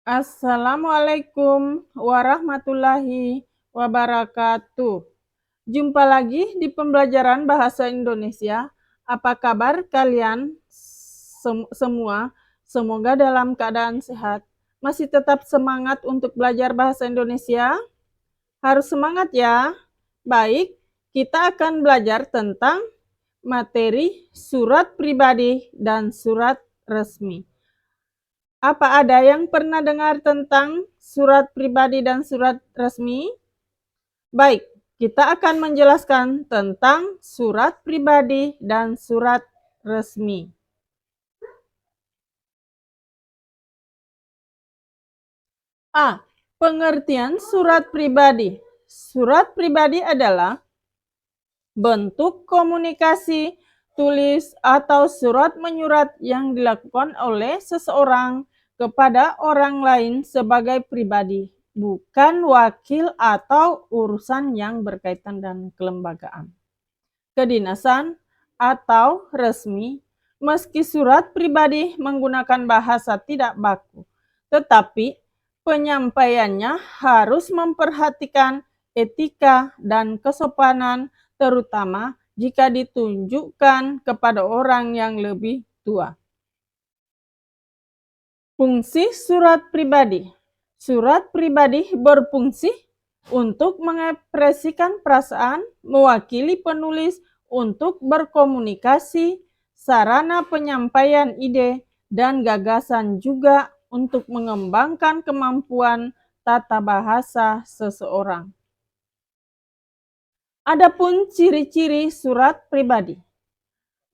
Assalamualaikum warahmatullahi wabarakatuh. Jumpa lagi di pembelajaran bahasa Indonesia. Apa kabar kalian semua? Semoga dalam keadaan sehat. Masih tetap semangat untuk belajar bahasa Indonesia? Harus semangat ya. Baik, kita akan belajar tentang materi surat pribadi dan surat resmi. Apa ada yang pernah dengar tentang surat pribadi dan surat resmi? Baik, kita akan menjelaskan tentang surat pribadi dan surat resmi. A. Pengertian surat pribadi. Surat pribadi adalah bentuk komunikasi tulis atau surat menyurat yang dilakukan oleh seseorang kepada orang lain sebagai pribadi, bukan wakil atau urusan yang berkaitan dengan kelembagaan, kedinasan, atau resmi. Meski surat pribadi menggunakan bahasa tidak baku, tetapi penyampaiannya harus memperhatikan etika dan kesopanan, terutama jika ditunjukkan kepada orang yang lebih tua. Fungsi surat pribadi. Surat pribadi berfungsi untuk mengekspresikan perasaan, mewakili penulis untuk berkomunikasi, sarana penyampaian ide dan gagasan, juga untuk mengembangkan kemampuan tata bahasa seseorang. Adapun ciri-ciri surat pribadi.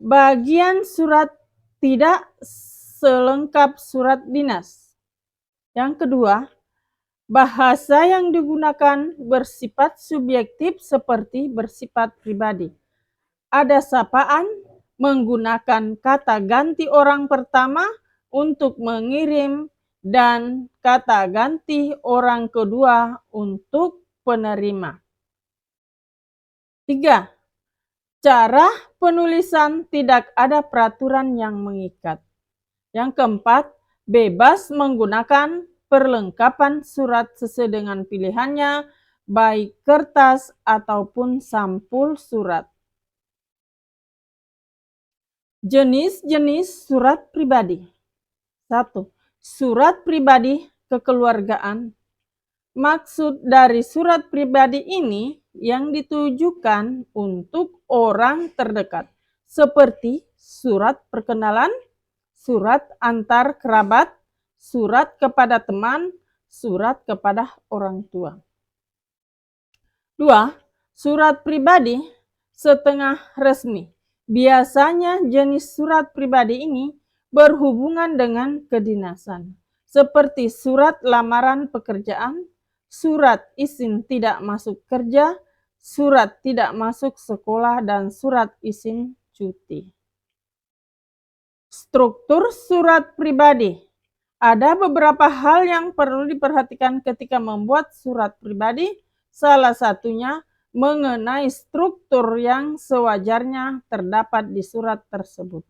Bagian surat tidak selengkap surat dinas. Yang kedua, bahasa yang digunakan bersifat subjektif seperti bersifat pribadi. Ada sapaan menggunakan kata ganti orang pertama untuk mengirim dan kata ganti orang kedua untuk penerima. 3. Cara penulisan tidak ada peraturan yang mengikat. Yang keempat, bebas menggunakan perlengkapan surat sesuai dengan pilihannya, baik kertas ataupun sampul surat. Jenis-jenis surat pribadi. 1. Surat pribadi kekeluargaan. Maksud dari surat pribadi ini yang ditujukan untuk orang terdekat, seperti surat perkenalan, surat antar kerabat, surat kepada teman, surat kepada orang tua. 2. Surat pribadi setengah resmi. Biasanya jenis surat pribadi ini berhubungan dengan kedinasan, seperti surat lamaran pekerjaan, surat izin tidak masuk kerja, surat tidak masuk sekolah, dan surat izin cuti. Struktur surat pribadi. Ada beberapa hal yang perlu diperhatikan ketika membuat surat pribadi. Salah satunya mengenai struktur yang sewajarnya terdapat di surat tersebut.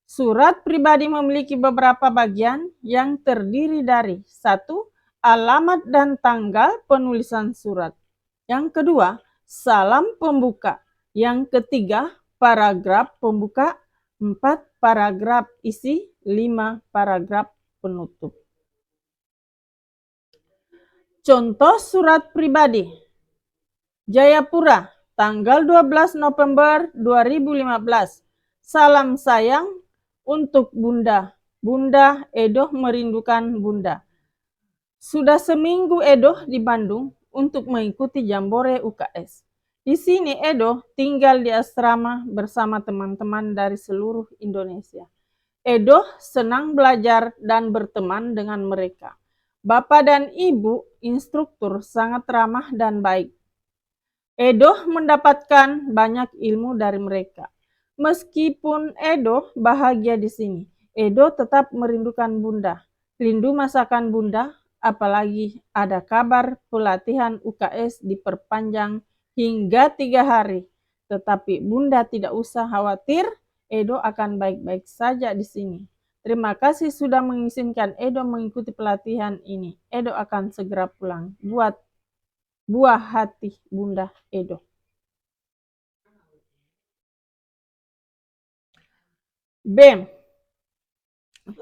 Surat pribadi memiliki beberapa bagian yang terdiri dari 1. Alamat dan tanggal penulisan surat. Yang kedua, salam pembuka. Yang ketiga, paragraf pembuka. 4. Paragraf isi. 5. Paragraf penutup. Contoh surat pribadi. Jayapura, tanggal 12 November 2015. Salam sayang untuk Bunda. Bunda, Edoh merindukan Bunda. Sudah seminggu Edoh di Bandung untuk mengikuti Jambore UKS. Di sini Edoh tinggal di asrama bersama teman-teman dari seluruh Indonesia. Edoh senang belajar dan berteman dengan mereka. Bapak dan Ibu instruktur sangat ramah dan baik. Edoh mendapatkan banyak ilmu dari mereka. Meskipun Edoh bahagia di sini, Edoh tetap merindukan Bunda. Rindu masakan Bunda, apalagi ada kabar pelatihan UKS diperpanjang hingga 3 hari. Tetapi Bunda tidak usah khawatir, Edoh akan baik-baik saja di sini. Terima kasih sudah mengizinkan Edo mengikuti pelatihan ini. Edo akan segera pulang. Buat buah hati Bunda Edo. B.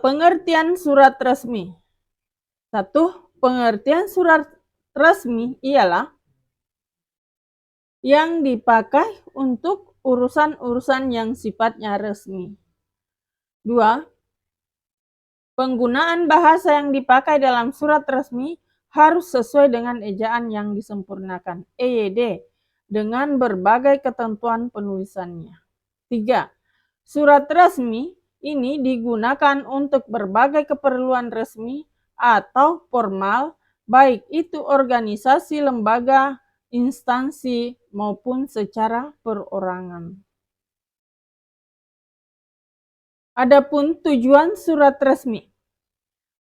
Pengertian surat resmi. 1. Pengertian surat resmi ialah yang dipakai untuk urusan-urusan yang sifatnya resmi. 2. Penggunaan bahasa yang dipakai dalam surat resmi harus sesuai dengan ejaan yang disempurnakan (EYD) dengan berbagai ketentuan penulisannya. 3. Surat resmi ini digunakan untuk berbagai keperluan resmi atau formal, baik itu organisasi, lembaga, instansi, maupun secara perorangan. Adapun tujuan surat resmi.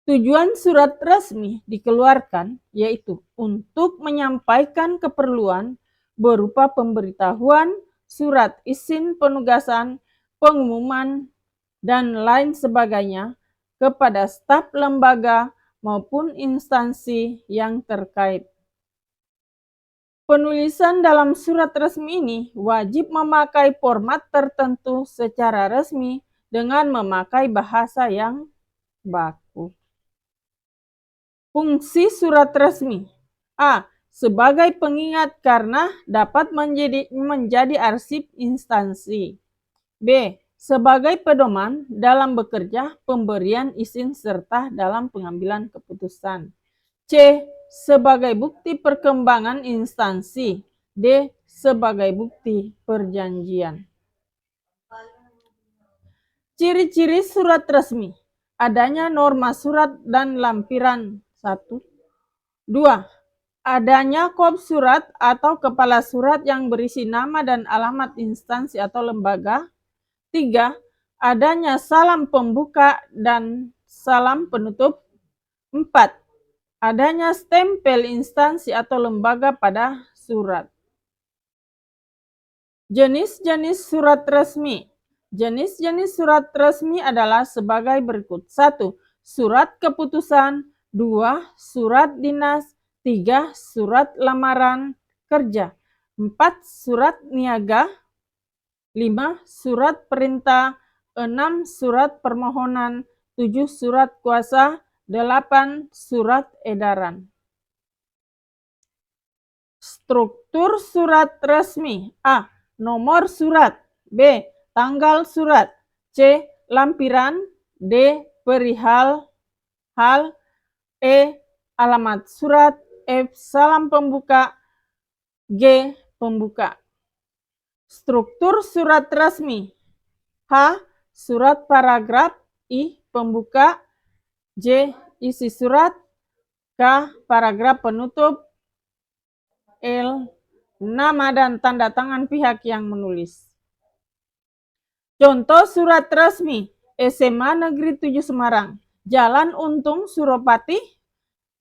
Tujuan surat resmi dikeluarkan yaitu untuk menyampaikan keperluan berupa pemberitahuan, surat izin penugasan, pengumuman, dan lain sebagainya kepada staf lembaga maupun instansi yang terkait. Penulisan dalam surat resmi ini wajib memakai format tertentu secara resmi dengan memakai bahasa yang baku. Fungsi surat resmi. A. Sebagai pengingat karena dapat menjadi arsip instansi. B. Sebagai pedoman dalam bekerja, pemberian izin serta dalam pengambilan keputusan. C. Sebagai bukti perkembangan instansi. D. Sebagai bukti perjanjian. Ciri-ciri surat resmi. Adanya norma surat dan lampiran 1. 2. Adanya kop surat atau kepala surat yang berisi nama dan alamat instansi atau lembaga. 3. Adanya salam pembuka dan salam penutup. 4. Adanya stempel instansi atau lembaga pada surat. Jenis-jenis surat resmi. Jenis-jenis surat resmi adalah sebagai berikut. 1. Surat keputusan. 2. Surat dinas. 3. Surat lamaran kerja. 4. Surat niaga. 5. Surat perintah. 6. Surat permohonan. 7. Surat kuasa. 8. Surat edaran. Struktur surat resmi. A. Nomor surat. B. Tanggal surat. C. Lampiran. D. Perihal hal. E. Alamat surat. F. Salam pembuka. G. Pembuka. Struktur surat resmi. H. Surat paragraf. I. Pembuka. J. Isi surat. K. Paragraf penutup. L. Nama dan tanda tangan pihak yang menulis. Contoh surat resmi. SMA Negeri 7 Semarang. Jalan Untung Suropati,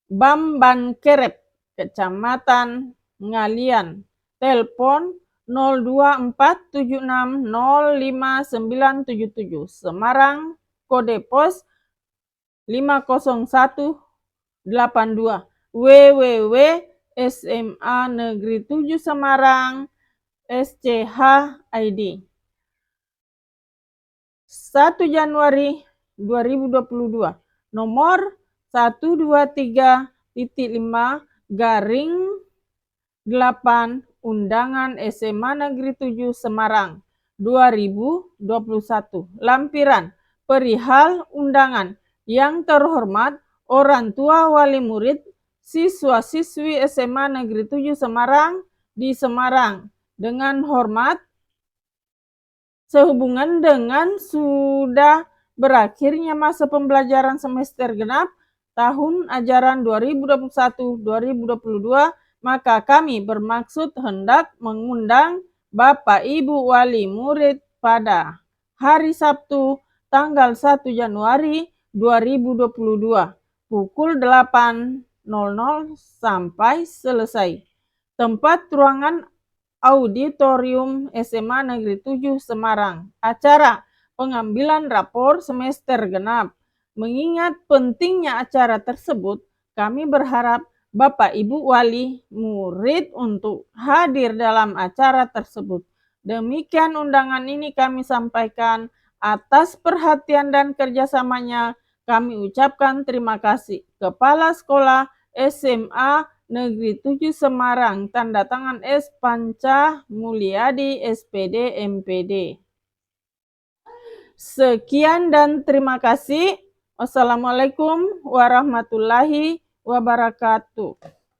Bamban Kerep, Kecamatan Ngalian. Telepon 02476059777. Semarang. Kode pos 50182. www.SMA Negeri 7 Semarang SCH ID. 1 Januari 2022. Nomor 123.5/8 Undangan SMA Negeri 7 Semarang 2021. Lampiran perihal undangan. Yang terhormat orang tua wali murid siswa-siswi SMA Negeri 7 Semarang di Semarang. Dengan hormat, sehubungan dengan sudah berakhirnya masa pembelajaran semester genap tahun ajaran 2021-2022, maka kami bermaksud hendak mengundang Bapak Ibu wali murid pada hari Sabtu tanggal 1 Januari 2022 pukul 8.00 sampai selesai. Tempat ruangan auditorium SMA Negeri 7 Semarang. Acara pengambilan rapor semester genap. Mengingat pentingnya acara tersebut, kami berharap Bapak Ibu Wali murid untuk hadir dalam acara tersebut. Demikian undangan ini kami sampaikan. Atas perhatian dan kerjasamanya, kami ucapkan terima kasih. Kepala Sekolah SMA Negeri 7 Semarang, tanda tangan S. Panca Mulyadi, SPD, MPD. Sekian dan terima kasih. Wassalamualaikum warahmatullahi wabarakatuh.